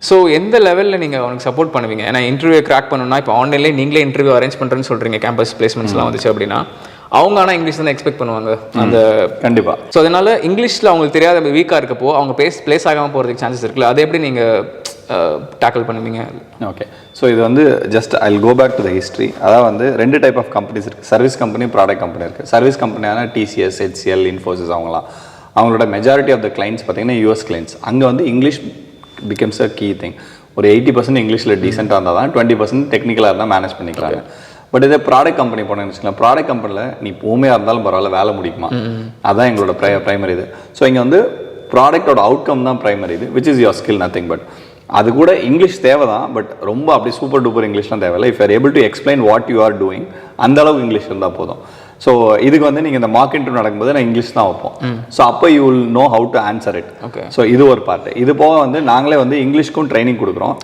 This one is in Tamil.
ஸோ எந்த லெவலில் நீங்கள் அவனுக்கு சப்போர்ட் பண்ணுவீங்க? ஏன்னா இன்டர்வியூ கிராக் பண்ணணும்னா இப்போ ஆன்லைன்லேயே நீங்களே இன்டர்வியூ அரேஞ்ச் பண்ணுறேன்னு சொல்கிறீங்க, கேம்பஸ் பிளேஸ்மெண்ட்ஸ்லாம் வந்துச்சு அப்படின்னா அவங்க ஆனால் இங்கிலீஷ் தான் எக்ஸ்பெக்ட் பண்ணுவாங்க அந்த கண்டிப்பாக. ஸோ அதனால் இங்கிலீஷில் அவங்களுக்கு தெரியாத வீக்காக இருக்கப்போ அவங்க பிளேஸ் ஆகாமல் போகிறதுக்கு சான்சஸ் இருக்குல்ல, அதை எப்படி நீங்கள் டேக்கிள் பண்ணுவீங்க? ஓகே, ஸோ இது வந்து just I will go back to the history. அதாவது வந்து 2 டைப் ஆஃப் கம்பெனிஸ் இருக்குது. சர்வீஸ் கம்பெனி, ப்ராடக்ட் கம்பெனி இருக்குது. சர்வீஸ் கம்பெனியான டிசிஎஸ், HCL, இன்ஃபோசிஸ் அவங்களோட மெஜாரிட்டி ஆஃப் த கிளைண்ட்ஸ் பார்த்தீங்கன்னா யூஎஸ் கிளைண்ட்ஸ். அங்கே வந்து English becomes a key thing. ஒரு 80% இங்கிலீஷில் டீசெண்டாக இருந்தால் தான் 20% டெக்னிக்கலாக இருந்தால் மேனேஜ் பண்ணிக்கிறாங்க. பட் இதே ப்ராடக்ட் கம்பெனி போனேன்னு வச்சுக்கலாம், ப்ராடக்ட் கம்பெனியில் நீ பூமையாக இருந்தாலும் பரவாயில்ல, வேலை முடிக்குமா, அதுதான் எங்களோட ப்ரைமரி இது. ஸோ இங்கே வந்து ப்ராடக்டோட அவுட்கம் தான் ப்ரைமரி இது, which is your skill, nothing but. அது கூட இங்கிலீஷ் தேவை தான், பட் ரொம்ப அப்படி சூப்பர் டூப்பர் இங்கிலீஷ்லாம் தேவையில்லை. If you are able to explain what you are doing, அந்த அளவுக்கு இங்கிலீஷ் இருந்தால் போதும். ஸோ இதுக்கு வந்து நீங்கள் இந்த மார்க் இன்டர்வியூ நடக்கும்போது நான் இங்கிலீஷ் தான் வைப்போம். ஸோ அப்போ you will know how to answer it. So இது ஒரு பார்ட்டு. இது போக வந்து நாங்களே வந்து இங்கிலீஷ்க்கும் ட்ரைனிங் கொடுக்குறோம்.